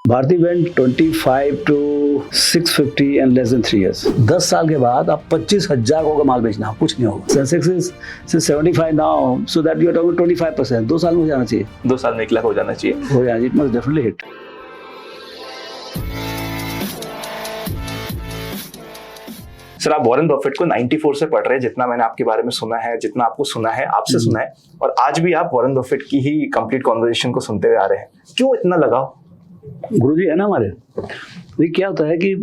Bharti went 25 to 650 and less than 3 years. 10 साल के बाद आप 25,000 करोड़ का माल बेचना, कुछ नहीं होगा. Sensex is 75 now, so that you are talking 25%. 2 साल में हो जाना चाहिए. 2 साल में 1 लाख हो जाना चाहिए. हो जाना, it must definitely hit. Sir, आप वॉरेन बफेट को 94 से पढ़ रहे हैं, जितना मैंने आपके बारे में सुना है, जितना आपको सुना है, आपसे सुना है, और आज भी आप वॉरेन बफेट की ही कंप्लीट कॉन्वर्सेशन को सुनते हुए आ रहे हैं. क्यों इतना लगाव? गुरुजी है ना हमारे. ये क्या होता है कि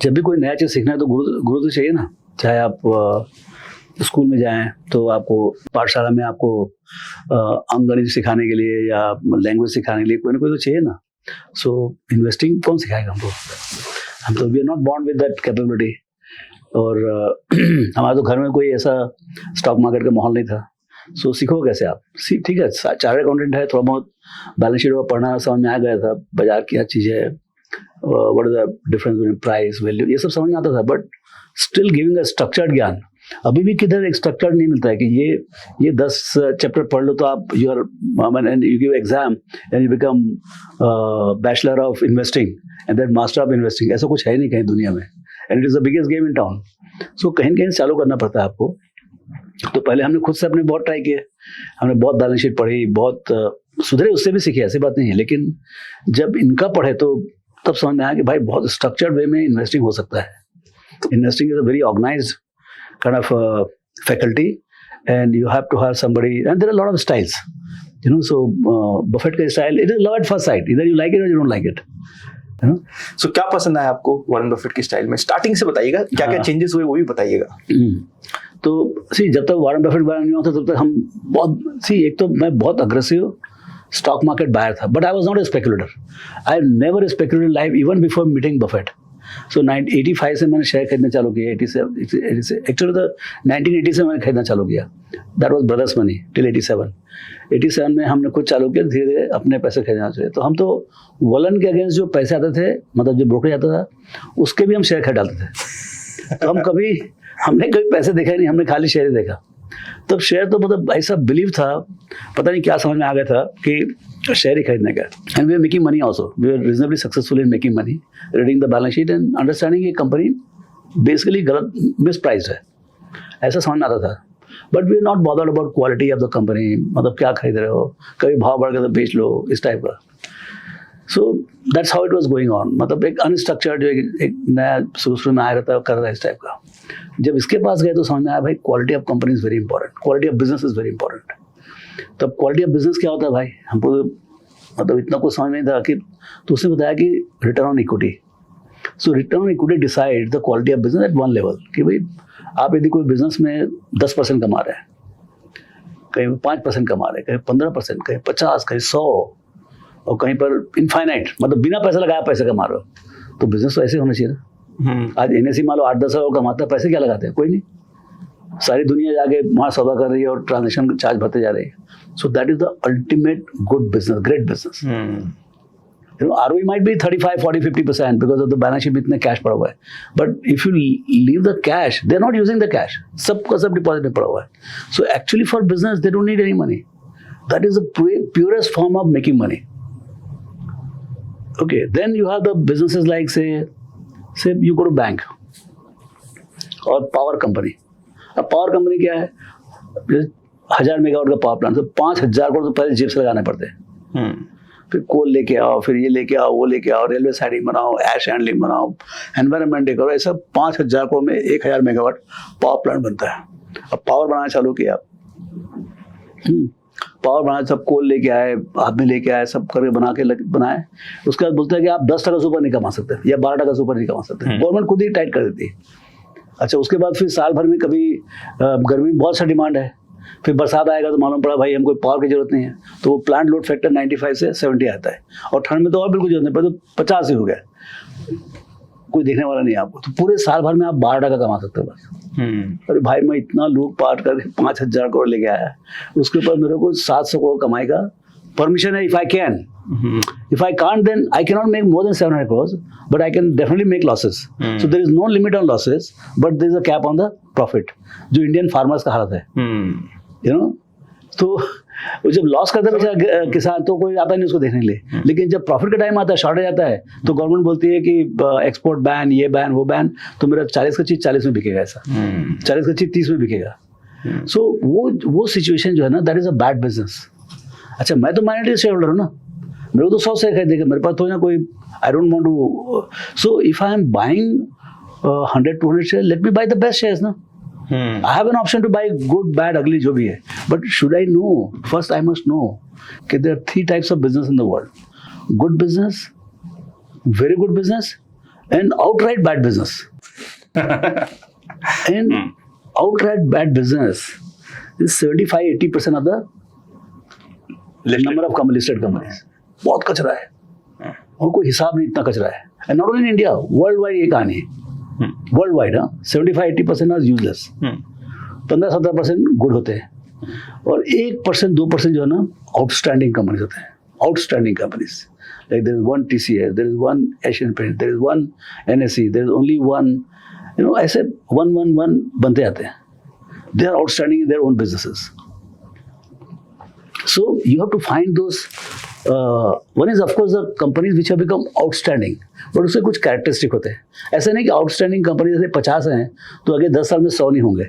जब भी कोई नया चीज़ सीखना है तो गुरु तो चाहिए ना. चाहे आप स्कूल में जाएं तो आपको पाठशाला में आपको अंकगणित सिखाने के लिए या लैंग्वेज सिखाने के लिए कोई ना कोई तो चाहिए ना. सो इन्वेस्टिंग कौन सिखाएगा हमको? हम तो we are not born with that capability. और हमारे तो घर में कोई ऐसा स्टॉक मार्केट का माहौल नहीं था. सो सीखो कैसे आप? ठीक है, चार्टर्ड अकाउंटेंट है, थोड़ा बहुत बैलेंस शीट पढ़ना समझ में आ गया था, बाजार की हर चीज़ है, what is the difference between price value, ये सब समझ में आता था. But still giving a structured ज्ञान अभी भी किधर एक स्ट्रक्चर नहीं मिलता है कि ये 10 चैप्टर पढ़ लो तो आप you give exam and you become bachelor of investing and then master of investing. ऐसा कुछ है नहीं कहीं दुनिया में, and it is the biggest game in town. So कहीं न कहीं चालू करना पड़ता है आपको. तो पहले हमने खुद से अपने बहुत ट्राई किए, हमने बहुत बैलेंस शीट पढ़ी, बहुत सुधरे, उससे भी सीखे, ऐसी बात नहीं है. लेकिन जब इनका पढ़े तो तब समझ में आया कि भाई बहुत स्ट्रक्चर्ड वे में इन्वेस्टिंग हो सकता है. Investing is a very organised kind of faculty, and you have to have somebody, and there are a lot of styles, you know. So Buffett का style, it is love at first sight, either you like it or you don't like it, you know. So क्या पसंद आया आपको Warren Buffett की style में? Starting से बताइएगा, क्या क्या चेंजेस हुए वो भी बताइएगा. तो जब तक वॉरेन बफेट बारे नहीं होता तब तक हम बहुत एक तो मैं बहुत अग्रेसिव स्टॉक मार्केट बायर था, but I was not a speculator. I never speculated life even before meeting Buffett. So 1985 से मैंने शेयर खरीदना चालू किया. 87 एक्चुअली तो 1980 से मैंने खरीदना चालू किया. That was brothers money till 87 में हमने खुद चालू किया, धीरे धीरे अपने पैसे खरीदना चाहिए. तो हम तो वॉरेन के अगेंस्ट जो पैसे आते थे, मतलब जो ब्रोकरेज आता था, उसके भी हम शेयर खरीद डालते थे. तो हमने कभी पैसे देखा ही नहीं, हमने खाली शेयर ही देखा. तब शेयर तो मतलब ऐसा बिलीव था, पता नहीं क्या समझ में आ गया था कि शेयर ही खरीदने का. And we are making money also, we are reasonably successful in making money, reading the balance sheet and understanding ये कंपनी बेसिकली गलत मिसप्राइस्ड है, ऐसा समझ में आता था. But we are not bothered about quality of the company, मतलब क्या खरीद रहे हो, कभी भाव बढ़ गया तो बेच लो, इस टाइप का. So that's how it was going on. मतलब एक अनस्ट्रक्चर्ड जो एक नया शुरू में आया रहता है, कर रहा है इस टाइप का. जब इसके पास गए तो समझ में आया भाई quality of company is very important, quality of business is very important. तब क्वालिटी ऑफ बिजनेस क्या होता है भाई, हमको मतलब इतना कुछ समझ में नहीं था कि. तो उसने बताया कि return on equity. So return on equity decide the quality of business at one level. कि भाई आप यदि कोई बिजनेस में 10% कमा रहे हैं, कहीं 5% कमा रहे हैं, कहीं 15%, कहीं 50, कहीं 100, और कहीं पर इनफाइनाइट, मतलब बिना पैसा लगाया पैसे कमा रहे हो, तो बिजनेस तो ऐसे होना चाहिए ना. आज NSE मान लो 8-10 हज़ार कमाता है, पैसे क्या लगाते हैं? कोई नहीं. सारी दुनिया जाके वहाँ सौदा कर रही है और ट्रांजेक्शन चार्ज भरते जा रही है. So that is the ultimate good business, great business. You know, ROE might be 35, 40, 50% because of the balance sheet में इतने कैश पड़ा हुआ है. But if you leave the cash, they're not using the cash. सबका सब deposit में पड़ा हुआ है. So actually for business, they don't need any money. That is the purest form of making money. Okay, then you have the businesses like say you go to bank और power company. अब power company क्या है, 1000 megawatt का power plant, तो 5000 करोड़ तो पहले जेब से लगाने पड़ते हैं. फिर कोल लेके आओ, फिर ये लेके आओ, वो लेके आओ, रेलवे साइडिंग बनाओ, एश हैंडलिंग बनाओ, एनवायरमेंट करो, ऐसा 5000 करोड़ में 1000 मेगावाट पावर प्लांट बनता है. अब पावर बनाना चालू किया, पावर बनाया, सब कोल लेके आए, आदमी लेके आए, सब करके बनाए. उसके बाद बोलते हैं कि आप 10% से ऊपर नहीं कमा सकते या 12% से ऊपर नहीं कमा सकते. गवर्नमेंट खुद ही टाइट कर देती है. अच्छा, उसके बाद फिर साल भर में कभी गर्मी में बहुत सा डिमांड है, फिर बरसात आएगा तो मालूम पड़ा भाई हमको पावर की जरूरत नहीं है, तो वो प्लांट लोड फैक्टर 95 से 70 आता है. और ठंड में तो और बिल्कुल जरूरत नहीं, पर तो 50 ही हो गया, कोई देखने वाला नहीं है आपको. तो पूरे साल भर में आप 12% कमा सकते हो बस. अरे भाई मैं इतना लूट पाट करके 5000 करोड़ लेके आया, उसके ऊपर मेरे को 700 करोड़ कमाई का परमिशन है. If I can, if I can't, then I cannot make more than 700 crores, but I can definitely make losses. So there is no limit on losses, but there is a cap on the profit, जो Indian farmers का हालत है. you know, तो वो जब loss करता है बेचारा किसान तो कोई आता नहीं उसको देखने के लिए, लेकिन जब प्रॉफिट का टाइम आता है, शॉर्टेज आता है, तो गवर्नमेंट बोलती है कि एक्सपोर्ट बैन, ये बैन, वो बैन, तो मेरा 40 का चीज 40 में बिकेगा, ऐसा 40 का चीज 30 में बिकेगा। सो वो सिचुएशन जो है ना, that is a bad business. अच्छा, मैं तो माइनॉरिटी शेयर होल्डर हूँ ना, मेरे को तो 100 शेयर खरीदेगा, मेरे पास तो ना कोई, I don't want to, so if I am buying 100-200 share, let me buy the best shares ना। I have an option to buy good, bad, ugly, जो भी है, but should I know? First, I must know that there are 3 types of business in the world: good business, very good business, and outright bad business. And outright bad business is 75-80% of the number of listed companies. बहुत कचरा है और कोई हिसाब नहीं, इतना कचरा है। And not only in India, worldwide ये कहानी है। World wide 75-80% are useless, 15-17% good होते हैं, और 1%, 2% जो है ना आउटस्टैंडिंग कंपनीज होते हैं। Outstanding companies, like there is one TCS, there is one Asian paint, there is one NSE, there is only one, you know, ऐसे 1 बनते जाते हैं। They are outstanding in their own businesses. So you have to find those. One is of course the companies which have become outstanding, but उसके कुछ characteristic होते हैं। ऐसा नहीं कि आउटस्टैंडिंग कंपनी जैसे 50 हैं तो अगले 10 साल में 100 नहीं होंगे,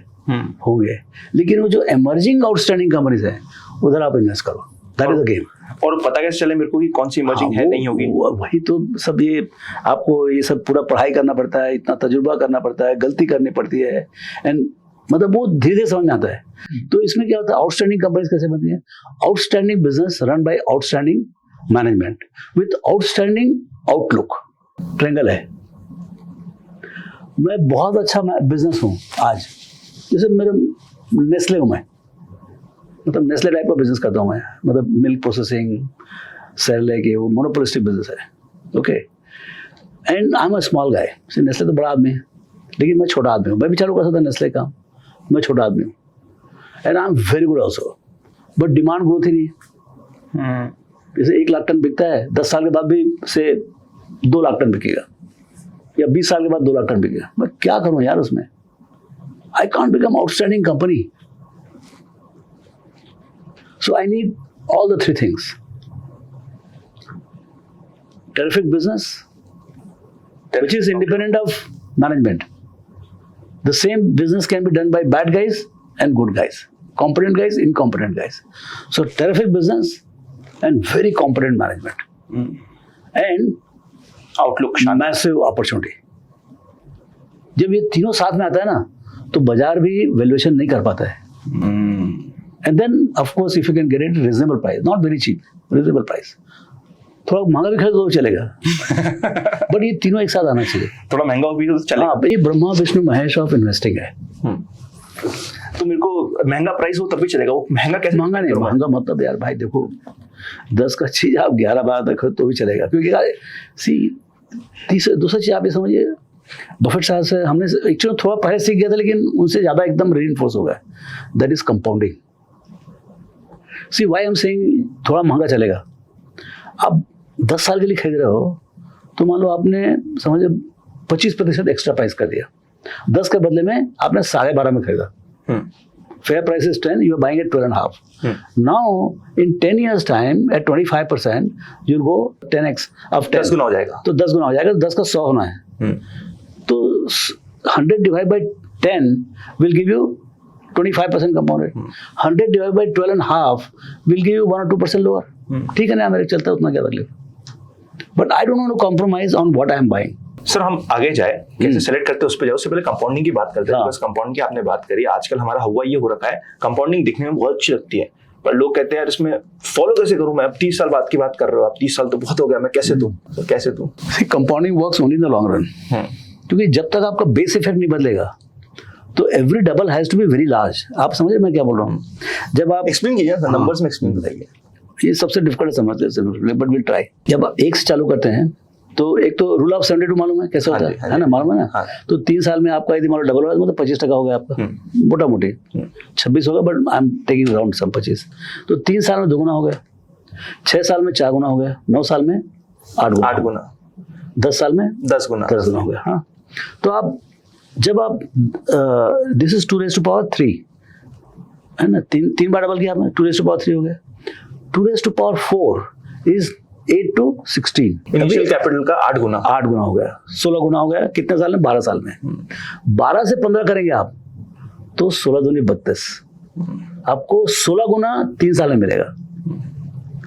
होंगे, लेकिन वो जो एमर्जिंग आउटस्टैंडिंग कंपनीज हैं उधर आप इन्वेस्ट करो, दैट इज द गेम। और पता कैसे चले मेरे को कि कौन सी इमर्जिंग है, नहीं होगी? वही तो सब, ये आपको ये सब पूरा पढ़ाई करना पड़ता है, इतना तजुर्बा करना पड़ता है, गलती करनी पड़ती है, एंड मतलब वो धीरे धीरे समझ में आता है। तो इसमें क्या होता है, आउटस्टैंडिंग कंपनीज कैसे बनती है? Outstanding business run by outstanding management with outstanding outlook. Triangle है। मैं बहुत अच्छा बिजनेस हूँ आज, जैसे मेरे नेस्ले हूँ मैं, मतलब नेस्ले टाइप का बिजनेस करता हूँ मैं, मतलब मिल्क प्रोसेसिंग, सेरेलैक, वो मोनोपोलिस्टिक बिजनेस है, okay. And I am a small guy. Nestle तो बड़ा आदमी है, लेकिन मैं छोटा आदमी हूँ। मैं भी चालू कर सकता नेस्ले का, मैं छोटा आदमी हूँ, and I am very good also, but demand growth ही नहीं। जैसे 1 लाख टन बिकता है, 10 साल के बाद भी से 2 लाख टन बिकेगा, या 20 साल के बाद 2 लाख टन बिकेगा। मैं क्या करूँ यार उसमें? I can't become outstanding company. So I need all the 3 things: terrific business which is independent of management. The same business can be done by bad guys and good guys, competent guys, incompetent guys. So terrific business and very competent management, and outlook, massive opportunity. जब ये तीनों साथ में आता है ना, तो बाजार भी वैल्यूएशन नहीं कर पाता है। And then of course if you can get it reasonable price, not very cheap, reasonable price. थोड़ा महंगा भी खरीदो तो चलेगा, बट ये तीनों एक साथ आना चाहिए। थोड़ा महंगा भी तो चलेगा। हाँ, ये ब्रह्मा विष्णु महेश ऑफ इन्वेस्टिंग है। तो मेरे को महंगा प्राइस हो तब भी चलेगा। वो महंगा कैसे? महंगा नहीं, महंगा मतलब यार भाई देखो, 10 का चीज आप 11-12 तक तो भी चलेगा, क्योंकि सी दूसरा चीज आप ये समझिए, बफेट साहब से हमने एक्चुअली थोड़ा पहले सीख गया था, लेकिन उनसे ज्यादा एकदम रीइंफोर्स हो गया, that is compounding. See why I am saying थोड़ा महंगा चलेगा। आप 10 साल के लिए खरीद रहे हो, तो मान लो आपने समझे 25% एक्स्ट्रा प्राइस कर दिया, 10 के बदले में आपने 12.5 में खरीदा। Fair price is 10, you are buying at 12.5। Now in 10 years time at 25% you go 10x। अब 10 गुना हो जाएगा, तो 10 गुना हो जाएगा, 10 का 100 होना है, तो 100 divide by 10 will give you 25% compounded. 100 divide by 12.5 will give you 1 or 2% lower. ठीक है ना, मेरे चलता है उतना क्या तकलीफ, but I don't want to compromise on what I am buying. Sir हम आगे जाए, कैसे सेलेक्ट करते हैं उस पर जाए, उससे पहले कंपाउंडिंग की बात करते हैं। बस कंपाउंडिंग की आपने बात करी, आजकल हमारा हुआ ये हो रखा है, कंपाउंडिंग दिखने में बहुत अच्छी लगती है, पर लोग कहते हैं यार इसमें फॉलो कैसे करूं मैं? अब 30 साल बाद की बात कर रहे हो आप, 30 साल तो बहुत हो गया, मैं कैसे दूं? तो कैसे दूं? Compounding works only in the long run, क्योंकि जब तक आपका बेस इफेक्ट नहीं बदलेगा तो every double has to be very large. आप समझे मैं क्या बोल रहा हूँ? जब आप एक्सप्लेन कीजिए, नंबर्स में एक्सप्लेन बताइए। ये सबसे डिफिकल्ट समझते हैं, बट विल ट्राई। जब आप 1 से चालू करते हैं तो एक तो रूल ऑफ 72 मालूम है कैसे होता है ना, मालूम है ना? तो 3 साल में आपका यदि मान लो डबल होगा मतलब 25% हो गया आपका, मोटा मोटी 26 होगा, but I am taking around some 25। तो 3 साल में 2 गुना हो गया, 6 साल में 4 गुना हो गया, 9 साल में 8 गुना, 10 साल में 10 गुना हो गया। हाँ, तो आप जब आप this is 2 raised to power 3, है ना, तीन बार डबल किया आपने, 2⁻³ हो गया। 2⁻⁴ इज 8 to 16। इनिशियल कैपिटल का 8 गुना हो गया, 16 गुना हो गया। कितने साल में? 12 साल में। 12 से 15 करेंगे आप तो 16 दूनी 32, आपको 16 गुना 3 साल में मिलेगा।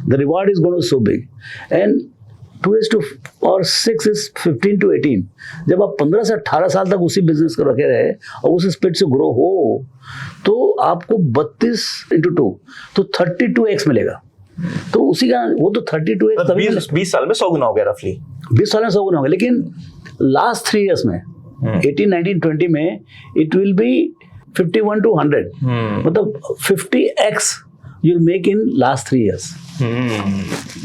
The reward is going so big. And 2:6 is 15 to 18। जब आप 15 से 18 साल तक उसी बिजनेस को रखे रहे और उस स्पीड से ग्रो हो तो आपको 32 into 2 तो 32x मिलेगा। तो उसी का वो तो 32x 20 साल में 100 गुना हो गया रफली। 20 साल में 100 गुना हो गया। लेकिन लास्ट 3 years में 18, 19, 20 में इट विल बी 51 to 100। मतलब 50x you'll make in last 3 years।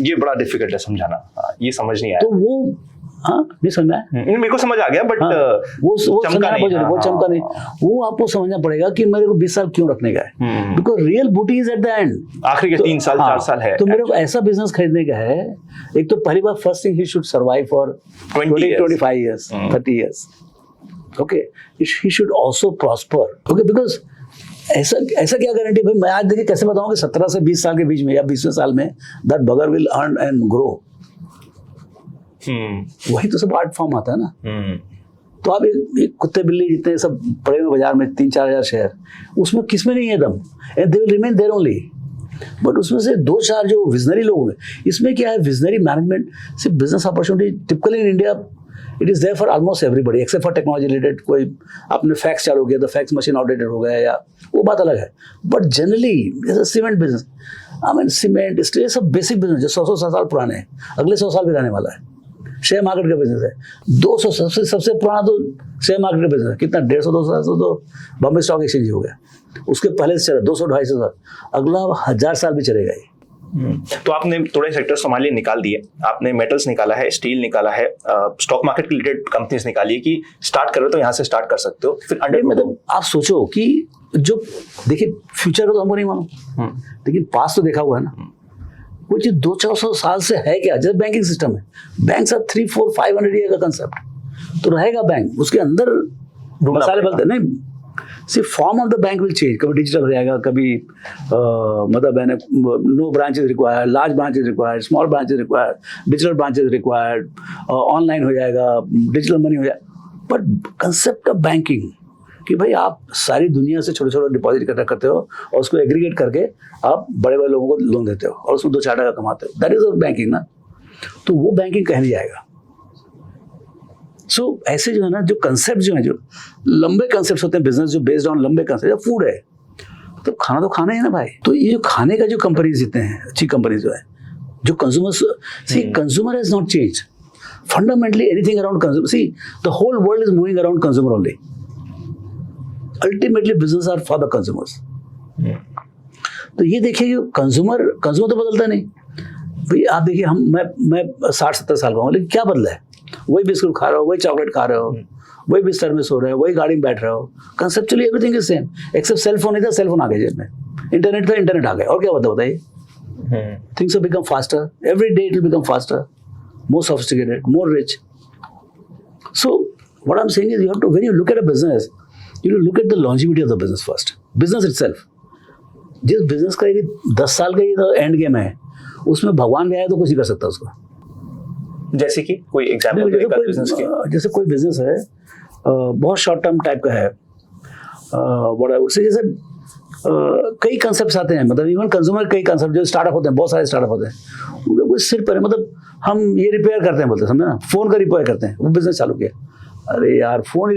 ये बड़ा डिफिकल्ट है समझाना, ये समझ नहीं आया। तो वो नहीं समझ में आया? मेरे को समझ आ गया बट वो चमका नहीं। वो आपको समझना पड़ेगा कि मेरे को 20 साल क्यों रखने का है, बिकॉज रियल बूटी इज एट द एंड। आखिरी के 3 साल 4 साल है। तो मेरे को ऐसा बिजनेस खरीदने का है, एक तो पहली बार first thing he should survive for 20-25 years, 30 years। Okay, he should also prosper. Okay, because ऐसा क्या गारंटी भाई, मैं आज देखिए कैसे बताऊं कि 17 से 20 साल के बीच में या 20वें साल में दैट बगर विल अर्न एंड ग्रो। वही तो सब आर्ट फॉर्म आता है ना। तो आप एक कुत्ते बिल्ली जितने सब पड़े हुए बाजार में 3-4 हजार शेयर, उसमें किसमें नहीं है दम, and they will remain there only. But उसमें से 2-4 जो विजनरी लोग हैं, इसमें क्या है, विजनरी मैनेजमेंट। सिर्फ business opportunity typically in India it is there for almost everybody except for technology related. कोई आपने फैक्स चालू किया तो फैक्स मशीन आउटडेटेड हो गया या वो बात अलग है। बट जनरली जैसे cement business, I mean cement, steel, सब बेसिक बिजनेस जो 100 साल पुराने हैं, अगले 100 साल भी रहने वाला है। शेयर मार्केट का बिजनेस है 200, सबसे पुराना तो शेयर मार्केट का बिजनेस है। कितना 150-200 साल तो बॉम्बे स्टॉक एक्सचेंज हो गया। उसके पहले से चला 200-250 साल, अगला 1000 साल भी चलेगा ही। तो आपने थोड़े सेक्टर संभालिए, निकाल दिए आपने, मेटल्स निकाला है, स्टील निकाला है, स्टॉक मार्केट रिलेटेड कंपनीज निकाली है कि स्टार्ट कर रहे हो तो यहाँ से स्टार्ट कर सकते हो। फिर अंडर मतलब आप सोचो कि जो देखिए फ्यूचर को तो हमको नहीं मालूम, लेकिन पास तो देखा हुआ है ना। कुछ 200-400 साल से है क्या, जैसे बैंकिंग सिस्टम है, बैंक सब 300-400-500 ईयर का कंसेप्ट तो रहेगा। बैंक उसके अंदर मसाले बदलते नहीं, सिर्फ form of the bank will change. कभी डिजिटल हो जाएगा, कभी मतलब है no branches required, large branches required, small branches required, digital branches required, online हो जाएगा, डिजिटल मनी हो जाएगा। बट कंसेप्ट ऑफ बैंकिंग कि भाई आप सारी दुनिया से छोटे डिपॉजिट इकट्ठा करते हो और उसको एग्रीगेट करके आप बड़े लोगों को लोन देते हो और उसमें 2-4 टका कमाते हो, दैट इज बैंकिंग ना। तो वो बैंकिंग कहीं नहीं जाएगा। सो ऐसे जो है ना, जो कंसेप्ट जो है, जो लंबे कंसेप्ट होते हैं बिजनेस, जो बेस्ड ऑन लंबे कंसेप्ट, फूड है तो खाना तो खाना है ना भाई। तो ये जो खाने का जो कंपनीज जितने हैं, अच्छी कंपनीज जो है, जो consumers, see consumer has not change fundamentally anything around consumer. See the whole world is moving around consumer only. Ultimately business are for the consumers. तो ये देखिए कि कंज्यूमर तो बदलता नहीं भाई। आप देखिए मैं 60-70 साल का हूँ, लेकिन क्या बदला है? वही बिस्कुट खा रहे हो, वही चॉकलेट खा रहे हो, वही बिस्तर में सो रहे हो, वही गाड़ी में बैठ रहे हो। Conceptually everything is same except cell phone नहीं था, सेल फोन आ गया जेब में, इंटरनेट था, इंटरनेट आ गया। और क्या बताइए? Things have become faster, every day it will become faster, more sophisticated, more rich. So what I am saying is you have to, when you look at a business, you look at the longevity of the business first. Business itself, जिस business का यदि 10 साल का ये end game है, उसमें भगवान भी आया तो कुछ नहीं कर सकता उसको। जैसे कि कोई एग्जांपल बिजनेस के, जैसे कोई बिजनेस है बहुत शॉर्ट टर्म टाइप का है, व्हाट आई वुड से, जैसे कई कंसेप्ट्स आते हैं, मतलब इवन कंज्यूमर कई कंसेप्ट जो स्टार्टअप होते हैं, बहुत सारे स्टार्टअप होते हैं, उनके कुछ सिर पर है, मतलब हम ये रिपेयर करते हैं, बोलते समझे ना, फोन का रिपेयर करते हैं, वो बिजनेस चालू किया। अरे यार फोन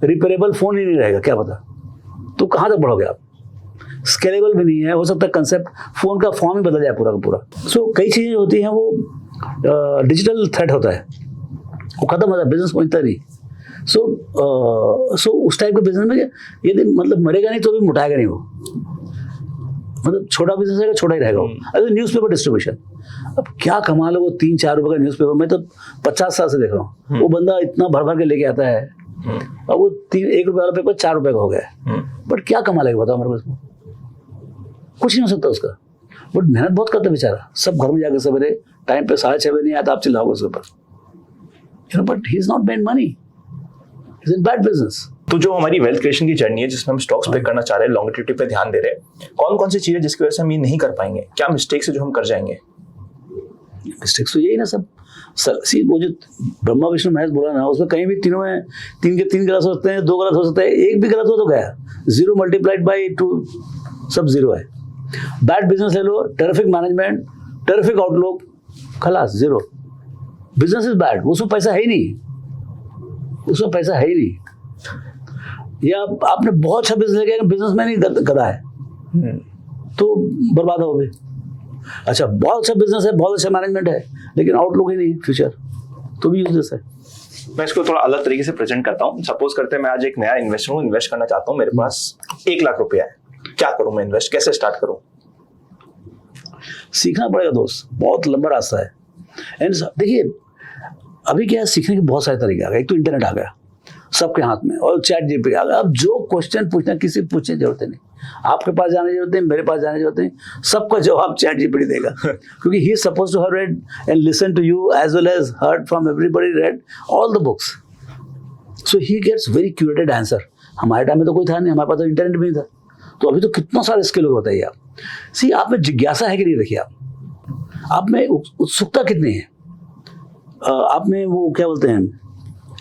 रिपेयरेबल फोन ही नहीं रहेगा, क्या पता तो कहाँ तक बढ़ोगे आप? स्केलेबल भी नहीं है, हो सकता है कंसेप्ट फोन का फॉर्म ही बदल जाए पूरा का पूरा। सो कई चीजें होती हैं, वो डिजिटल थ्रेट होता है, वो खत्म होता है, बिजनेस पहुंचता नहीं। सो उस टाइप के बिजनेस में यदि मतलब मरेगा नहीं तो भी मुटाएगा नहीं वो, मतलब छोटा बिजनेस रहेगा, छोटा ही रहेगा वो। अरे न्यूज़पेपर डिस्ट्रीब्यूशन, अब क्या कमाल है वो 3-4 रुपए का न्यूज़पेपर, मैं तो 50 साल से देख रहा हूँ, वो बंदा इतना भर के लेके आता है और वो 1 रुपए वाला पेपर 4 रुपए का हो गया। बट क्या कमाल है बताओ मेरे को, इसमें कुछ नहीं हो सकता उसका। बट मेहनत बहुत करता है बेचारा, सब घर में जाकर सवेरे टाइम पे 6:30 बजे नहीं आता, आप चिल्लाओगे उसके ऊपर, but he is not made money, he is in bad business. तो जो हमारी वेल्थ क्रिएशन की जर्नी है जिसमें हम स्टॉक्स पिक करना चाह रहे हैं, लॉन्गिट्यूडिटी पे ध्यान दे रहे हैं, कौन कौन सी चीजें जिसकी वजह से हम ये नहीं कर पाएंगे, क्या मिस्टेक्स है जो हम कर जाएंगे? मिस्टेक्स तो यही ना सब। सी वो जो ब्रह्मा विष्णु महेश बोला ना, उसमें कहीं भी तीनों में 3 के 3 गलत हो सकते हैं, 2 गलत हो सकते हैं, एक भी गलत हो तो गया, 0 मल्टीप्लाइड बाई 2 सब 0 है। बैड बिजनेस ले लो, टेरिफिक मैनेजमेंट, टेरिफिक आउटलुक, खलास 0। बिजनेस इज बैड, उसमें पैसा है ही नहीं, उसमें पैसा है ही नहीं। या आपने बहुत अच्छा बिजनेस किया, बिजनेस में नहीं गधा है तो बर्बाद हो गए। अच्छा बहुत अच्छा बिजनेस है, बहुत अच्छा मैनेजमेंट है, लेकिन आउटलुक ही नहीं फ्यूचर, तो भी यूजलेस है। मैं इसको थोड़ा अलग तरीके से प्रेजेंट करता हूँ। सपोज करते हैं मैं आज एक नया इन्वेस्टर हूँ, इन्वेस्ट करना चाहता हूँ, मेरे पास 1 लाख रुपया है, क्या करूँ मैं इन्वेस्ट, कैसे स्टार्ट करूँ? सीखना पड़ेगा दोस्त, बहुत लंबा रास्ता है। एंड देखिए अभी क्या है, सीखने के बहुत सारे तरीके आ गए। एक तो इंटरनेट आ गया सबके हाथ में, और चैट जीपीटी आ गया। अब जो क्वेश्चन पूछना किसी पूछने की जरूरत नहीं, आपके पास जाने की जरूरत नहीं, मेरे पास जाने की जरूरत नहीं, सबका जवाब चैट जीपीटी देगा क्योंकि he is suppose to have read and listen to you as well as heard from everybody, read all the books, so he gets very curated answer. हमारे टाइम में तो कोई था नहीं, हमारे पास तो इंटरनेट भी नहीं था, तो अभी तो कितना सारा स्किल हो, बताइए आप। सी आप में जिज्ञासा है कि नहीं, रखिए आप में उत्सुकता कितनी है, आप में वो क्या बोलते हैं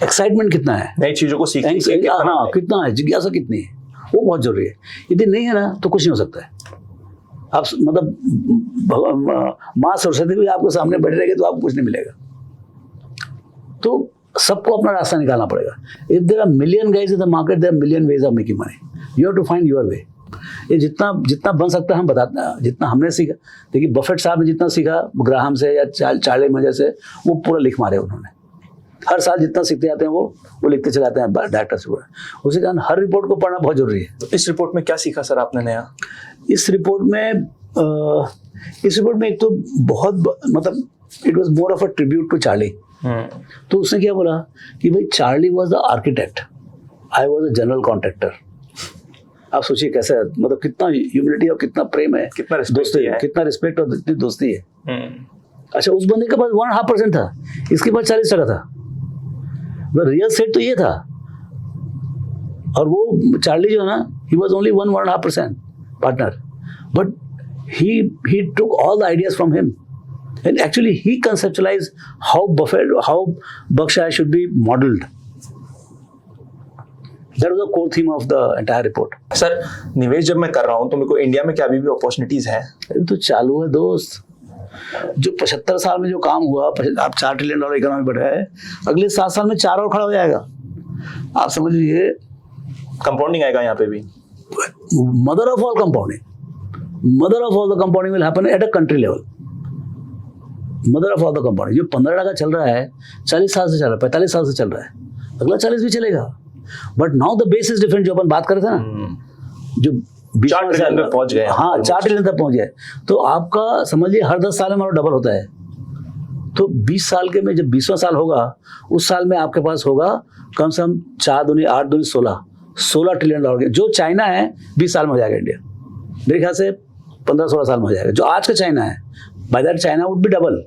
एक्साइटमेंट कितना है, नई चीजों को सीखने हाँ कितना है, जिज्ञासा कितनी है, वो बहुत जरूरी है। यदि नहीं है ना तो कुछ नहीं हो सकता है। आप मतलब माँ सरस्वती भी आपके सामने बैठे रहेगी तो आपको कुछ नहीं मिलेगा। तो सबको अपना रास्ता निकालना पड़ेगा। If there are million guys in the market, there are million ways of making money, you have to find your way. ये जितना बन सकता है हम बताते हैं, जितना हमने सीखा। देखिए बफेट साहब ने जितना सीखा ग्राहम से या चार्ली मजे से, वो पूरा लिख मारे उन्होंने। हर साल जितना सीखते जाते हैं वो लिखते चले जाते हैं डायरेक्टर से। उसी कारण हर रिपोर्ट को पढ़ना बहुत जरूरी है। तो इस रिपोर्ट में क्या सीखा सर आपने नया? इस रिपोर्ट में एक तो बहुत मतलब it was more of a tribute to Charlie. तो उसने क्या बोला कि भाई Charlie was the architect, I was a general contractor. आप सोचिए कैसा, मतलब कितना ह्यूमिलिटी और कितना प्रेम है, कितना दोस्ती है, कितना रिस्पेक्ट और कितनी दोस्ती है। अच्छा उस बंदे के पास 1.5% था, इसके पास 40% था। रियल सेट तो ये था, और वो चार्ली जो है ना, he was only 1.5% partner, but he took all the ideas from him, and actually he conceptualized how Berkshire should be modeled. That was the core theme of the entire report. Sir निवेश जब मैं कर रहा हूँ तो मेरे को India में क्या अभी भी अपॉर्चुनिटीज हैं? तो चालू है दोस्त। जो 75 साल में जो काम हुआ, आप $4 ट्रिलियन इकोनॉमी बढ़ा है, अगले 7 साल में 4 और खड़ा हो जाएगा। आप समझ लीजिए कंपाउंडिंग आएगा यहाँ पे भी। Mother of all compounding will happen at a country level. Mother of all the compounding जो 15 का चल रहा है, 40 साल से चल रहा है, 45 साल से चल रहा है, अगला 40 भी चलेगा। But now the base is different. जो अपन बात कर रहे थे ना, जो 4 ट्रिलियन पे पहुंच गए। हाँ 4 ट्रिलियन तक पहुंच गए। तो आपका समझिए हर 10 साल में हमारा डबल होता है। तो 20 साल के में जब 20वां साल होगा, उस साल में आपके पास होगा कम से कम 4 दूनी 8 दूनी 16 ट्रिलियन डॉलर। जो चाइना है 20 साल में हो जाएगा इंडिया, मेरे ख्याल से 15-16 साल में हो जाएगा। जो आज का चाइना है, by that China would be double,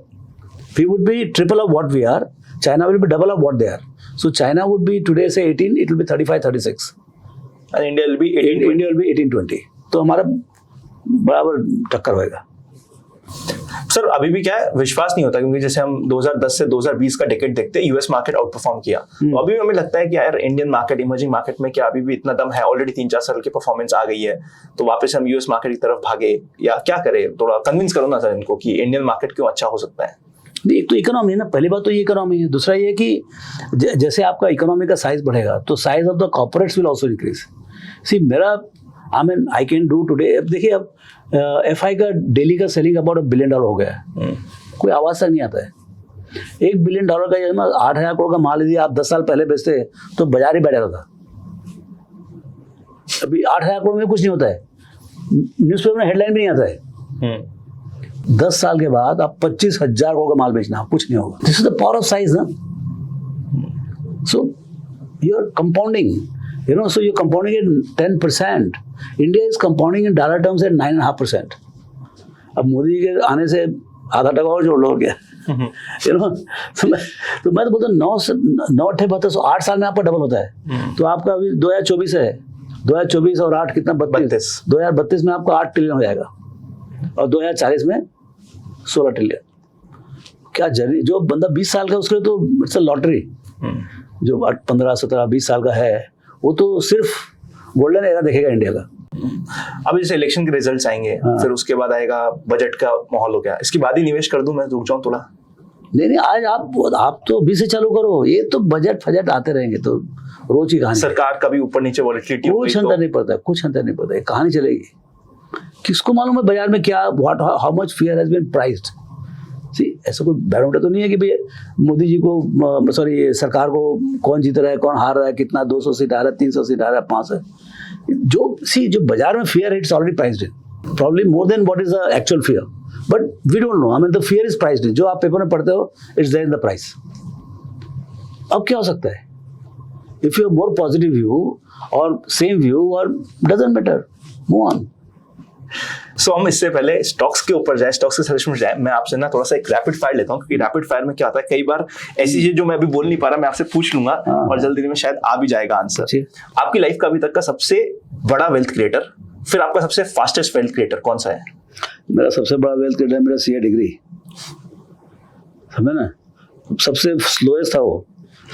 we would be triple of what we are, China will be double of what they are. So China would be today से 18, it will be 35-36, and India will be 18-20। तो हमारा बराबर टक्कर होएगा। Sir अभी भी क्या है, विश्वास नहीं होता, क्योंकि जैसे हम 2010 से 2020 का डेकेड देखते हैं, यूएस मार्केट आउट परफॉर्म किया। तो अभी हमें लगता है कि यार इंडियन मार्केट, इमर्जिंग मार्केट में क्या अभी भी इतना दम है? ऑलरेडी 3-4 साल की परफॉर्मेंस आ गई है, तो वापस हम यूएस मार्केट की तरफ भागे या क्या करें? थोड़ा कन्विंस करो ना सर इनको कि इंडियन मार्केट क्यों अच्छा हो सकता है। एक तो इकोनॉमी है ना, पहली बात तो ये इकोनॉमी है। दूसरा ये कि जैसे आपका इकोनॉमी का साइज बढ़ेगा तो size of the corporates will also increase. See मेरा आई कैन डू टुडे, अब देखिए अब एफआई का डेली का सेलिंग अबाउट $1 बिलियन हो गया है, कोई आवाज तक नहीं आता है। $1 बिलियन का ये ना 8,000 करोड़ का माल यदि आप 10 साल पहले बेचते तो बाजार ही बैठ जाता था। अभी 8,000 करोड़ में कुछ नहीं होता है, न्यूज़पेपर में हेडलाइन भी नहीं आता है। 10 साल के बाद आप 25,000 करोड़ का माल बेचना, कुछ नहीं होगा। This is the power of size ना। So you are compounding, so you're compounding at 10%. India is compounding in dollar terms at 9.5%. अब मोदी के आने से आधा टका और जोड़ लो, क्या यू नो। तो मैं तो बोलता हूँ 9 8 32 8 साल में आपका डबल होता है। तो आपका अभी 2024 है, 2024 और 8 कितना 32, 2032 में आपका 8 ट्रिलियन हो जाएगा और 2040 में 16 ट्रिलियन। क्या जर्नी, जो बंदा 20 साल का उसके लिए तो इट्स अ लॉटरी। जो 15 17 20 साल का है वो तो सिर्फ गोल्डन एरा देखेगा इंडिया का। अब जैसे इलेक्शन के रिजल्ट्स आएंगे, फिर उसके बाद आएगा बजट का माहौल हो गया, इसके बाद ही निवेश कर दूं मैं, रुक जाऊं थोड़ा? नहीं आज आप तो 20 से चालू करो, ये तो बजट फजट आते रहेंगे तो रोज की कहानी। सरकार का भी ऊपर नीचे वॉलिटिलिटी कुछ अंतर नहीं पड़ता, कुछ अंतर नहीं पड़ता, कहानी चलेगी। किसको मालूम है बाजार में क्या how much fear has been priced. See ऐसा कोई बैरोमीटर तो नहीं है कि भाई मोदी जी को सरकार को कौन जीत रहा है, कौन हार रहा है, कितना 200 सीट आ रहा है, 300 सीट आ रहा है, 5 है। जो बाजार में फियर है it's already priced in, probably more than what is the actual fear, but we don't know. I mean the fear is priced in, जो आप पेपर में पढ़ते हो it's there in the price. अब क्या हो सकता है, if you have more positive view or same view or doesn't matter, move on. So हम इससे पहले स्टॉक्स के ऊपर जाए, स्टॉक्स के सजेशन में जाए, मैं आपसे ना थोड़ा सा एक रैपिड फायर लेता हूँ, क्योंकि रैपिड फायर में क्या होता है, कई बार ऐसी चीज जो मैं अभी बोल नहीं पा रहा मैं आपसे पूछ लूंगा और जल्दी में शायद आ भी जाएगा आंसर। आपकी लाइफ का अभी तक का सबसे बड़ा वेल्थ क्रिएटर, फिर आपका सबसे फास्टेस्ट वेल्थ क्रिएटर कौन सा है? मेरा सबसे बड़ा वेल्थ क्रिएटर मेरा सीए डिग्री, समझे ना। सबसे स्लोएस्ट था वो,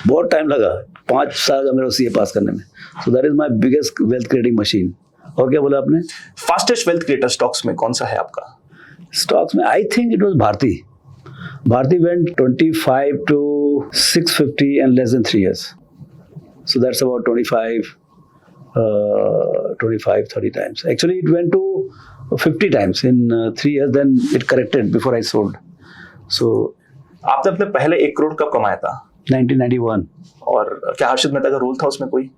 बहुत टाइम लगा, 5 साल का मेरा सीए पास करने में। So that is my biggest wealth creating machine. और क्या बोला आपने? फास्टेस्ट वेल्थ क्रिएटर स्टॉक्स में कौन सा है आपका? स्टॉक्स में I think it was Bharti. Bharti went 25 to 650 in less than 3 years. So that's about 25, 30 times. Actually, it went to 50 times in 3 years. Then it corrected before I sold. So आपने अपने पहले 1 करोड़ कब कमाया था? 1991. और क्या हर्षित मेहता का रोल था उसमें कोई?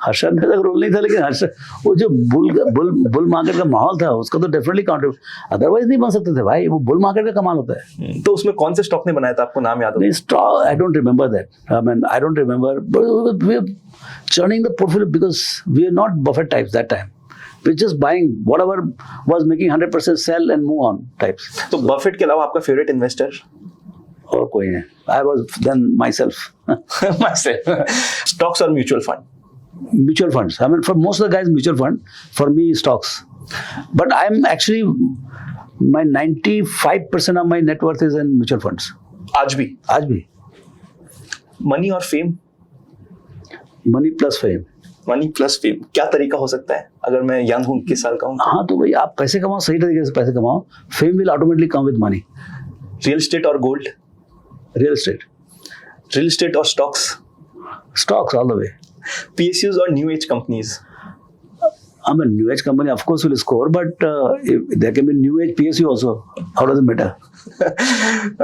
हर्षद मेहता का रोल नहीं था, लेकिन हर्षद वो जो बुल मार्केट का माहौल था उसका तो डेफिनेटली काउंट, अदरवाइज नहीं बन सकते थे भाई। वो बुल मार्केट का कमाल होता है। तो उसमें कौन से स्टॉक ने बनाया था, आपको नाम याद है? Stock I don't remember that, I don't remember, but we are churning the portfolio because we are not Buffett types that time. We just buying whatever was making 100% sell and move on types. तो Buffett के अलावा आपका favourite investor? और कोई नहीं, I was then myself. Stocks और mutual fund? Mutual funds. I mean, for most of the guys, mutual fund. For me, stocks. But I'm actually, my 95% of my net worth is in mutual funds. आज भी? आज भी. Money और fame? Money plus fame. Money plus fame, क्या तरीका हो सकता है अगर मैं यंग हूँ, 21 साल का हूँ? हाँ तो भाई आप पैसे कमाओ, सही तरीके से पैसे कमाओ, fame will automatically come with money. Real estate और gold? Real estate. Real estate और stocks? Stocks all the way. PSUs or new age companies? I mean, new age company of course will score, but there can be new age PSU also. How does it matter?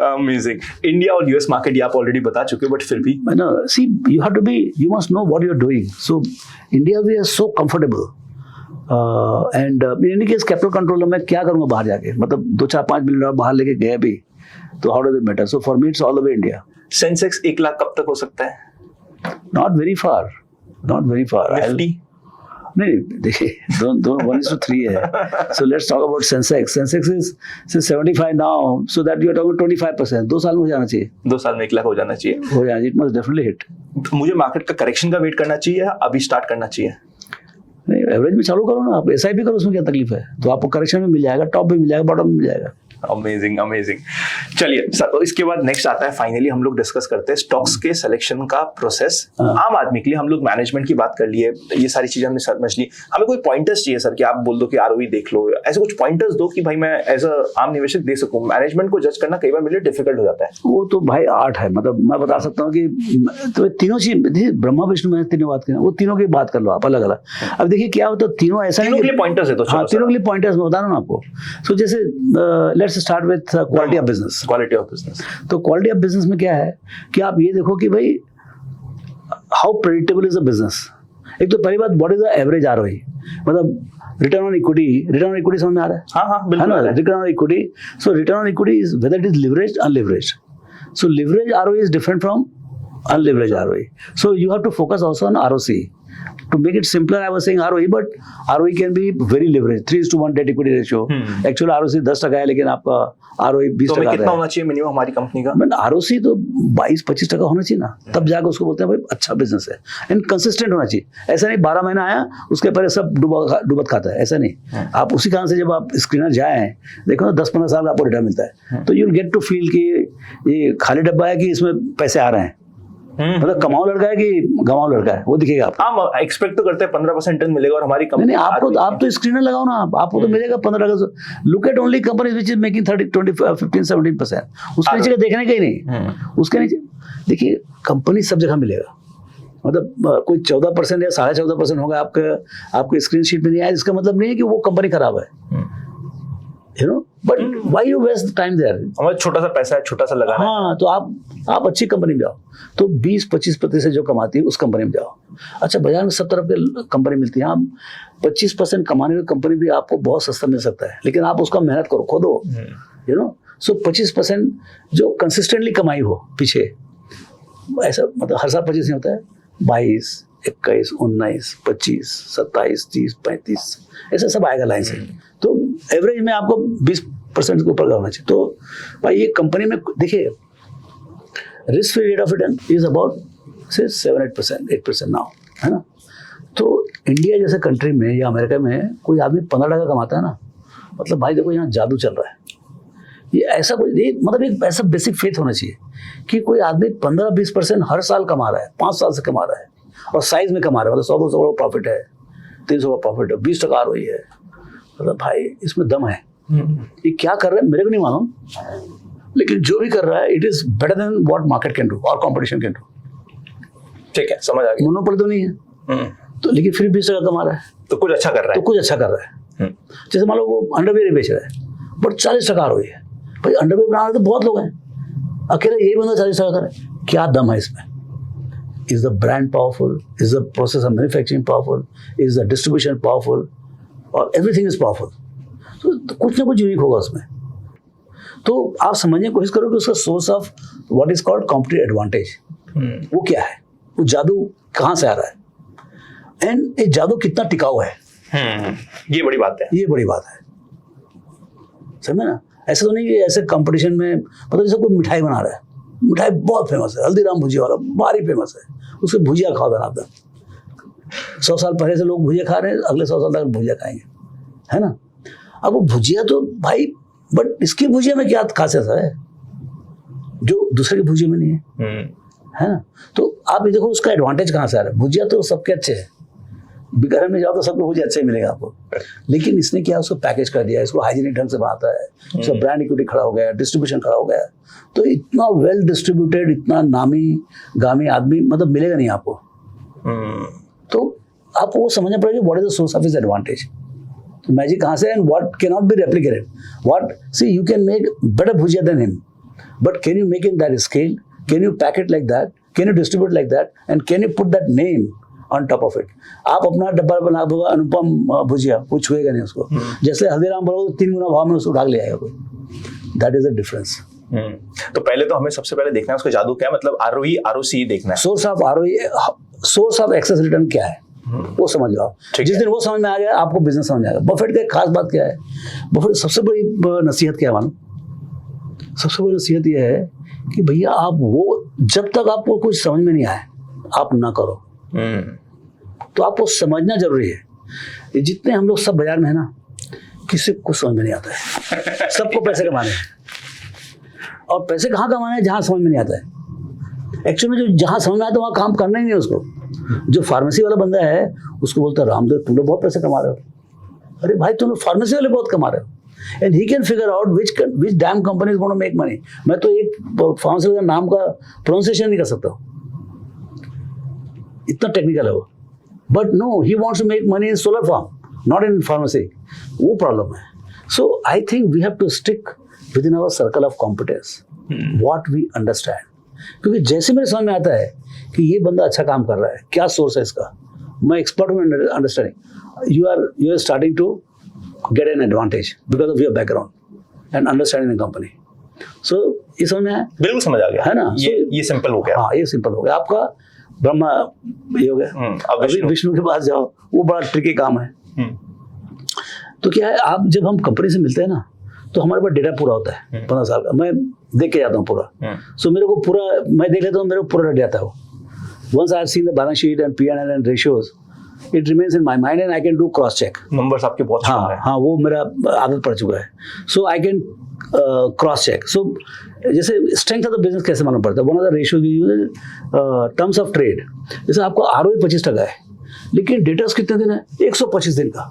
Amazing. India और US market ये आप already बता चुके हो, but फिर भी no, see, you must know what you're doing. So India we are so comfortable. And in any case capital control मैं क्या करूँगा बाहर जाके, मतलब 2-4-5 मिलियन डॉलर बाहर लेके गए भी, तो how does it matter? So for me it's all the way India. Sensex 1 lakh कब तक हो सकता है? Not very far. निफ्टी? नहीं देखिए, दोनों 1:3 है। So let's talk about Sensex. Sensex is 75 now, so that you are talking 25%. 2 साल में हो जाना चाहिए। 2 साल में 1 लाख हो जाना चाहिए। हो जाना, it must definitely hit. मुझे मार्केट का करेक्शन का वेट करना चाहिए या अभी स्टार्ट करना चाहिए? नहीं, एवरेज में चालू करो ना आप, SIP करो, उसमें क्या तकलीफ है? तो आपको करेक्शन में मिल जाएगा, टॉप में मिल जाएगा, बॉटम में मिल जाएगा। Amazing amazing. चलिए सर, तो इसके बाद नेक्स्ट आता है, फाइनली हम लोग डिस्कस करते हैं स्टॉक्स के सिलेक्शन का प्रोसेस आम आदमी के लिए। हम लोग मैनेजमेंट की बात कर लिए, ये सारी चीजें हमने समझ ली। हमें कोई पॉइंटर्स चाहिए सर कि आप बोल दो कि ROE देख लो, ऐसे कुछ पॉइंटर्स दो कि भाई मैं एज अ आम निवेशक दे सकूं। मैनेजमेंट को जज करना कई बार मेरे लिए डिफिकल्ट हो जाता है। वो तो भाई आर्ट है, मतलब मैं बता सकता हूँ कि तो तीनों चीज, ब्रह्मा विष्णु महेश तीनों बात करें, वो तीनों की बात कर लो आप अलग अलग। अब देखिए क्या होता है, तीनों ऐसा तीनों के लिए पॉइंटर्स है, तो हाँ तीनों के लिए पॉइंटर्स मैं बता रहा हूँ आपको। सो जैसे let's start with quality of business. Quality of business, तो क्वालिटी ऑफ बिजनेस में क्या है कि आप ये देखो कि भाई how predictable is a business. एक तो पहली बात, what is the average ROE, मतलब रिटर्न ऑन इक्विटी समझ में आ रहा है? हाँ बिल्कुल है ना, return on equity. So return on equity is whether it is leveraged unleveraged. So leverage ROE is different from unleveraged ROE. So you have to focus also on ROC. To make it simpler, I was saying ROE, but ROE can be very leveraged. 3:1 debt equity ratio. Actual ROC 10% है, लेकिन आपका ROE 20% तो हमें कितना है. होना चाहिए minimum हमारी कंपनी का? बट ROC तो 22-25% होना चाहिए ना, तब जाकर उसको बोलते हैं भाई अच्छा बिजनेस है. एंड कंसिस्टेंट होना चाहिए. ऐसा नहीं 12 महीना आया उसके पहले सब डूबत खाता है, ऐसा नहीं. आप उसी कारण से जब आप स्क्रीनर जाए देखो ना 10-15 साल का आपको रिटर्न मिलता है, तो यू गेट टू फील कि ये खाली डब्बा है कि इसमें पैसे आ रहे हैं. मतलब कमाओ लड़का है कि गमाओ लड़का है, वो दिखेगा आपको. हम एक्सपेक्ट तो करते हैं 15% रिटर्न मिलेगा और हमारी कंपनी. नहीं, आप तो स्क्रीनर लगाओ ना, आपको तो मिलेगा 15%. Look at only companies which is making 30, 20, 15, 17%. उसके नीचे का देखने का ही नहीं. उसके नीचे देखिए कंपनी सब जगह मिलेगा. मतलब कोई 14% या 14.5% होगा आपके स्क्रीन शीट में नहीं आया, इसका मतलब नहीं है कि वो कंपनी खराब है. You know, but why you waste time there. हमारा छोटा सा पैसा है, छोटा सा लगाना है. हाँ, तो आप अच्छी कंपनी में जाओ, तो 20-25% जो कमाती है उस कंपनी में जाओ. अच्छा, बाजार में सब तरफ की कंपनी मिलती है. 25% कमाने वाली कंपनी भी आपको बहुत सस्ता मिल सकता है, लेकिन आप उसका मेहनत करो, खोदो. यू नो, सो 25% जो कंसिस्टेंटली कमाई हो पीछे, ऐसा मतलब हर साल 25 नहीं होता है. 22, 21, 19, 25, 27, 30, 35 ऐसा सब आएगा लाइन से. तो एवरेज में आपको 20% के ऊपर का होना चाहिए. तो भाई ये कंपनी में देखिए risk free rate of return is about से 7-8%, 8% नाउ, है ना. तो इंडिया जैसे कंट्री में या अमेरिका में कोई आदमी 15% कमाता है ना, मतलब भाई देखो यहाँ जादू चल रहा है. ये ऐसा कुछ मतलब एक ऐसा बेसिक फेथ होना चाहिए कि कोई आदमी 15-20% हर साल कमा रहा है, 5 साल से कमा रहा है, और साइज में कमा रहा है. मतलब 100-200 का प्रॉफिट है, 300 का प्रॉफिट है, 20% ROE है. मतलब भाई इसमें दम है. ये क्या कर रहा है मेरे को नहीं मालूम, लेकिन जो भी कर रहा है it is better than what market can do और कंपटीशन कैन डू. ठीक है, समझ आ गया. मोनोपोली तो नहीं है, तो लेकिन फिर 20% कमा रहा है, तो कुछ अच्छा कर रहा है. तो कुछ अच्छा कर रहा है. जैसे मान लो वो अंडरवियर बेच रहा है, बट 40% ROE है. भाई अंडरवियर बना रहे तो बहुत लोग हैं, अकेले यही बंदा 40% कर रहा है. क्या दम है इसमें? Is the brand powerful? Is the process of manufacturing powerful? Is the distribution powerful? Or everything is powerful? तो कुछ ना कुछ यूनिक होगा उसमें. तो आप समझने की कोशिश करो कि उसका source of what is called competitive advantage वो क्या है, वो जादू कहाँ से आ रहा है, एंड ये जादू कितना टिकाऊ है. ये बड़ी बात है. ये बड़ी बात है, समझे ना. ऐसा तो नहीं कि ऐसे कंपटीशन में मतलब जैसे कोई मिठाई बना रहा है, मिठाई बहुत फेमस है, हल्दीराम भुजिया वाला भारी फेमस है, उसके भुजिया खाओ दनादन. 100 साल पहले से लोग भुजिया खा रहे हैं, अगले 100 साल तक भुजिया खाएंगे, है ना. अब वो भुजिया तो भाई, बट इसकी भुजिया में क्या खासियत है जो दूसरे की भुजिया में नहीं है, है ना. तो आप ये देखो उसका एडवांटेज कहाँ से आ रहा है. भुजिया तो सबके अच्छे है, बिगर में जाओ तो सबको भुजिया अच्छा ही मिलेगा आपको, लेकिन इसने क्या उसको पैकेज कर दिया, इसको हाइजीनिक ढंग से बनाता है, उसका ब्रांड इक्विटी खड़ा हो गया, डिस्ट्रीब्यूशन खड़ा हो गया. तो इतना वेल डिस्ट्रीब्यूटेड, इतना नामी गामी आदमी मतलब मिलेगा नहीं आपको. तो आपको वो समझना पड़ेगा what is the source of his advantage. Magic कहाँ से, and what can not be replicated. What see you can make better bhujia than him, but can you make in that scale, can you pack it like that, can you distribute like that, and can you put that name on top of it. आप अपना डब्बा बना दोगे अनुपम भुजिया, कोई छुएगा नहीं उसको. जैसे हल्दीराम बोलोगे तो 3 गुना भाव में उसको उठा ले आएगा कोई. That is the difference. तो पहले तो हमें सबसे पहले देखना है उसका जादू क्या है, मतलब ROE ROC देखना है. Source of ROE, source of excess return क्या है वो समझ लो आप. जिस दिन वो समझ में आ गया आपको बिजनेस समझ में आएगा. बफेट का एक खास बात क्या है, बफेट सबसे बड़ी नसीहत क्या है मालूम, सबसे बड़ी नसीहत ये है कि भैया आप वो जब तक आपको कुछ समझ में नहीं आए आप ना करो. तो आपको समझना जरूरी है. ये जितने हम लोग सब बाजार में है ना, किसी को समझ में नहीं आता है. सबको पैसे कमाने हैं, और पैसे कहाँ कमाने हैं जहाँ समझ में नहीं आता है. एक्चुअली में जो जहाँ समझ में आता है वहाँ काम करना ही नहीं है उसको. जो फार्मेसी वाला बंदा है उसको बोलता है रामदेव तुम लोग बहुत पैसे कमा रहे हो. अरे भाई तुम लोग फार्मेसी वाले बहुत कमा रहे हो. And he can figure out which damn company is going to make money. मैं तो एक फार्मेसी का नाम का प्रोनाउंसिएशन नहीं कर सकता हूँ, इतना टेक्निकल है वो. But no, he wants to make money in solar farm, not in pharmacy. वो प्रॉब्लम है. So I think we have to stick within our circle of competence, what we understand. क्योंकि जैसे मेरे समझ में आता है कि ये बंदा अच्छा काम कर रहा है, क्या सोर्स है इसका, मैं एक्सपर्ट हूँ understanding. You are starting to get an advantage because of your background and understanding the company. So ये समझ में आया? बिल्कुल समझ आ गया है ना? ये सिंपल हो गया। हाँ, ये सिंपल हो गया आपका। ब्रह्मा ये हो गया। अब अभी विष्णु के पास जाओ, वो बड़ा ट्रिकी काम है। तो क्या है, आप जब हम कंपनी से मिलते हैं ना, तो हमारे पास डेटा पूरा होता है 15 साल का। मैं देख के जाता हूँ पूरा। सो मेरे को पूरा, मैं देख लेता हूँ, मेरे को पूरा डेटा आता है वो। Once I have seen the balance sheet and P&L and ratios, it remains in my mind and I can do cross check. Numbers आपके बहुत strong है। हाँ, वो मेरा आदत पड़ चुका है। So I can cross check. So जैसे strength of the business कैसे मालूम पड़ता है? One of the ratios we use is terms of trade. जैसे आपका ROE 25% है, लेकिन डेटर्स कितने दिन है? 125 दिन का।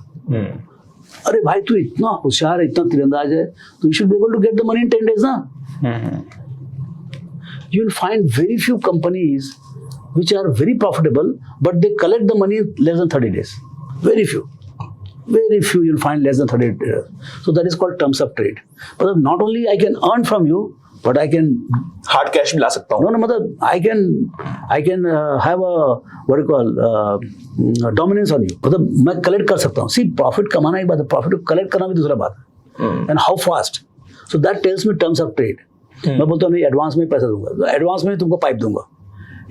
अरे भाई, तू इतना होशियार है, इतना तीरंदाज है, तो you should be able to get the money in 10 days ना? You will find very few companies which are very profitable, but they collect the money in less than 30 days. Very few you'll find less than 30 days. So that is called terms of trade. But not only I can earn from you, but I can hard cash भी ला सकता हूँ। No, मतलब I can have a what you call dominance on you. मतलब मैं collect कर सकता हूँ। See, profit कमाना एक बात है, profit को collect करना भी दूसरा बात है। And how fast? So that tells me terms of trade. मैं बोलता हूँ नहीं, एडवांस में पैसा दूंगा, तो एडवांस में तुमको पाइप दूंगा।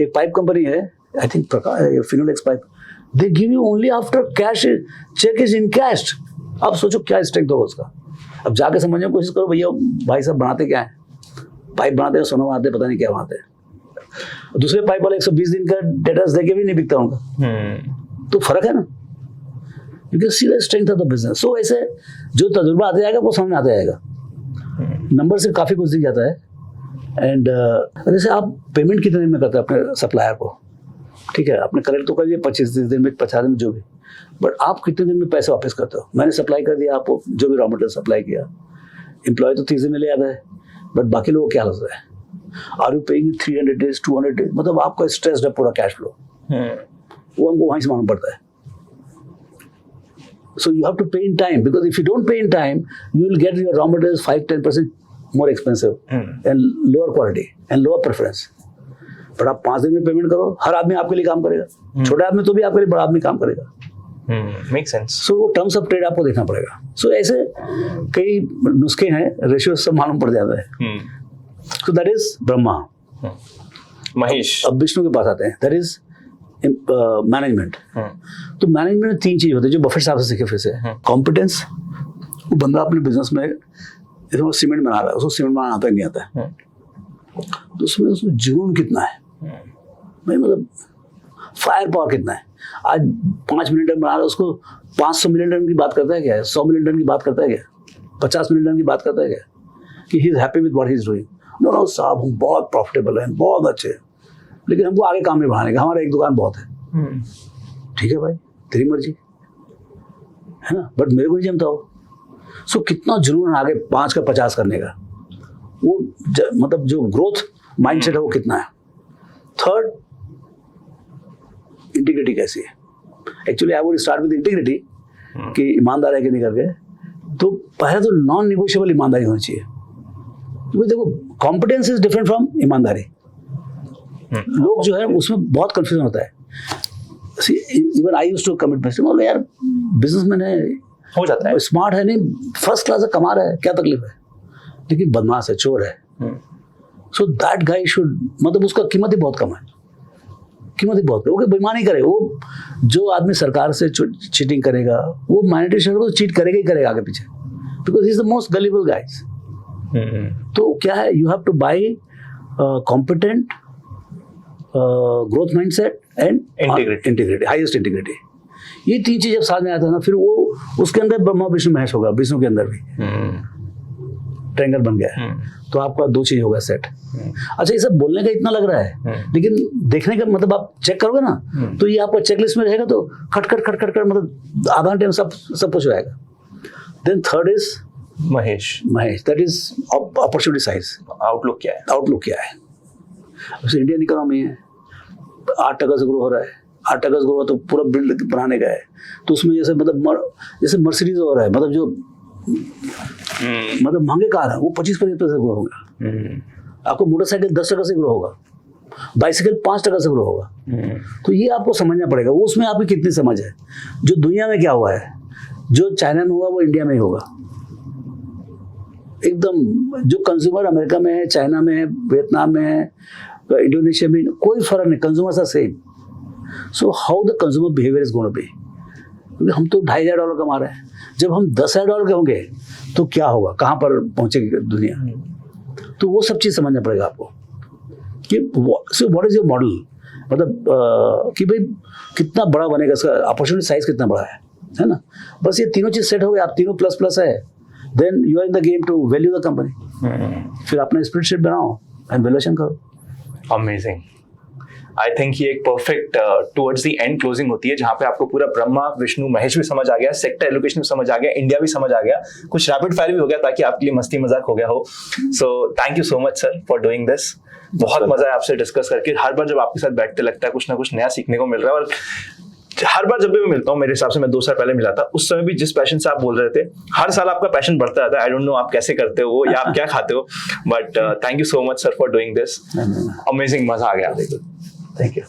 एक पाइप कंपनी है, I think Finolex pipe, they give you only after cash, cheque is in cash. अब सोचो क्या स्ट्रेंथ होगा उसका। अब जाके समझने की कोशिश करो, भैया भाई साहब बनाते क्या है? पाइप बनाते हैं, सोना बनाते हैं, पता नहीं क्या बनाते हैं। दूसरे पाइप वाले 120 दिन का डेटा देके भी नहीं बिकता उनका। तो फर्क है ना। You can see the strength of the business. So ऐसे जो तजुर्बा आते जाएगा वो समझ में आता जाएगा। नंबर से काफी कुछ दिख जाता है। एंड जैसे आप पेमेंट कितने दिन में करते हैं अपने सप्लायर को? ठीक है, आपने कलेक्ट तो कर दिया 25 दिन में, 50 दिन में, जो भी, बट आप कितने दिन में पैसे वापस करते हो? मैंने सप्लाई कर दिया आपको, जो भी रॉ मटेरियल सप्लाई किया, एम्प्लॉय तो 30 दिन में ले आता है, बट बाकी लोगों को क्या होता है? Are you paying 300 days, 200 days? मतलब आपका स्ट्रेस है पूरा कैश फ्लो, वो हमको वहीं से मालूम पड़ता है। So you have to pay in time, because if you don't pay in time, you will get your raw materials 5-10% more expensive and lower quality and lower preference. पर आप 5 दिन में पेमेंट करो, हर आदमी आपके लिए काम करेगा। छोटा आदमी तो भी आपके लिए, बड़ा आदमी काम करेगा। Make sense. सो वो टर्म्स ऑफ ट्रेड आपको देखना पड़ेगा। सो ऐसे कई नुस्खे हैं, रेशियो सब मालूम पड़ जाता है। So that is Brahma. Mahesh, अब विष्णु के पास आते हैं, दैट इज मैनेजमेंट। तो मैनेजमेंट में 3 चीज होती है जो बफेट साहब से सीखे फिर से। कॉम्पिटेंस, वो बंदा अपने बिजनेस में सीमेंट बना रहा है, उसको सीमेंट बनाना आता नहीं आता है, तो उसमें जुनून कितना है भाई, मतलब फायर पावर कितना है। आज 5 मिलियन टन बना रहा है, उसको 500 मिलियन टन की बात करता है क्या? 100 मिलियन टन की बात करता है क्या? 50 मिलियन टन की बात करता है क्या? कि he is happy with what he is doing? No साहब, हम बहुत प्रॉफिटेबल हैं, बहुत अच्छे हैं, लेकिन हमको आगे काम नहीं बढ़ाने का, हमारा एक दुकान बहुत है। ठीक है भाई, तेरी मर्जी है ना, बट मेरे को नहीं जमता हो। सो कितना जुनून आगे 5 का 50 करने का, वो मतलब जो ग्रोथ माइंडसेट है वो कितना है। थर्ड, इंटीग्रिटी कैसी है। Actually I would start with integrity, कि ईमानदार है कि नहीं करके। तो पहले तो नॉन निगोशिएबल ईमानदारी होनी चाहिए। तो देखो, कॉम्पिटेंस इज डिफरेंट फ्रॉम ईमानदारी। लोग जो है उसमें बहुत कंफ्यूजन होता है। Even I used to commit बोलो यार, बिजनेसमैन है, हो जाता है, स्मार्ट है, नहीं फर्स्ट क्लास है, कमा रहा है, क्या तकलीफ है, लेकिन बदमाश है, चोर है। सो दैट गाय शुड, मतलब उसका कीमत ही बहुत कम है, कीमत ही बहुत कम। वो बेईमानी करे, वो जो आदमी सरकार से चीटिंग करेगा, वो माइनॉरिटी शेयर को चीट करेगा ही करेगा आगे पीछे, because he is the most gullible guys. तो क्या है, you have two by competent, growth mindset and integrity, highest integrity. ये 3 चीज जब साथ में आता है ना, फिर वो उसके अंदर ब्रह्मा विष्णु महेश होगा। विष्णु के अंदर भी ट्रायंगल बन गया है, तो आपका 2 चीज होगा सेट। अच्छा, ये सब बोलने का इतना लग रहा है, लेकिन देखने का मतलब आप चेक करोगे ना, तो ये आपका चेकलिस्ट में रहेगा, तो खट खट खट खट खट मतलब आधा टाइम सब कुछ आएगा। Then third is Mahesh, that is opportunity size. Outlook क्या है? आउटलुक क्या है? इंडियन इकोनॉमी है, 8% से ग्रो हो रहा है, 8% से ग्रो तो पूरा बिल्ड बनाने का है, तो उसमें जैसे मतलब जैसे मर्सिडीज हो रहा है, मतलब जो मतलब महंगे कार है वो 25% से ग्रो होगा। आपको मोटरसाइकिल 10% से ग्रो होगा, बाइसिकल 5% से ग्रो होगा। तो ये आपको समझना पड़ेगा, वो उसमें आपकी कितनी समझ है। जो दुनिया में क्या हुआ है, जो चाइना में हुआ वो इंडिया में ही होगा। एकदम जो कंज्यूमर अमेरिका में है, चाइना में है, वियतनाम में है, इंडोनेशिया में, कोई फर्क नहीं, consumers are same. So how the consumer behaviour is going to be. क्योंकि हम तो $2,500 कमा रहे हैं, जब हम $10,000 के होंगे तो क्या होगा, कहाँ पर पहुंचेगी दुनिया. तो वो सब चीज़ समझना पड़ेगा आपको कि व्हाट इज योर मॉडल, मतलब कि भाई कितना बड़ा बनेगा, इसका अपॉर्चुनिटी साइज कितना बड़ा है ना. बस ये तीनों चीज़ सेट हो गए, आप तीनों प्लस प्लस है, then you are in the game to value the company. फिर अपना स्प्रेडशीट बनाओ एंड वैल्यूएशन करो. अमेजिंग. आई थिंक ये एक perfect towards the end closing होती है, जहाँ पे आपको पूरा ब्रह्मा विष्णु महेश भी समझ आ गया, सेक्टर एलोकेशन भी समझ आ गया, इंडिया भी समझ आ गया, कुछ रैपिड फायर भी हो गया ताकि आपके लिए मस्ती मजाक हो गया हो. So thank you so much sir for doing this. बहुत मजा है आपसे डिस्कस करके. हर बार जब आपके साथ बैठते लगता है कुछ ना कुछ नया सीखने को मिल रहा है. और हर बार जब भी मैं मिलता हूँ, मेरे हिसाब से मैं 2 साल पहले मिला था, उस समय भी जिस पैशन से आप बोल रहे थे, हर साल आपका पैशन बढ़ता रहता है. आई डोंट नो आप कैसे करते हो या आप क्या खाते हो, but thank you so much sir for doing this. Amazing, मजा आ गया. Thank you.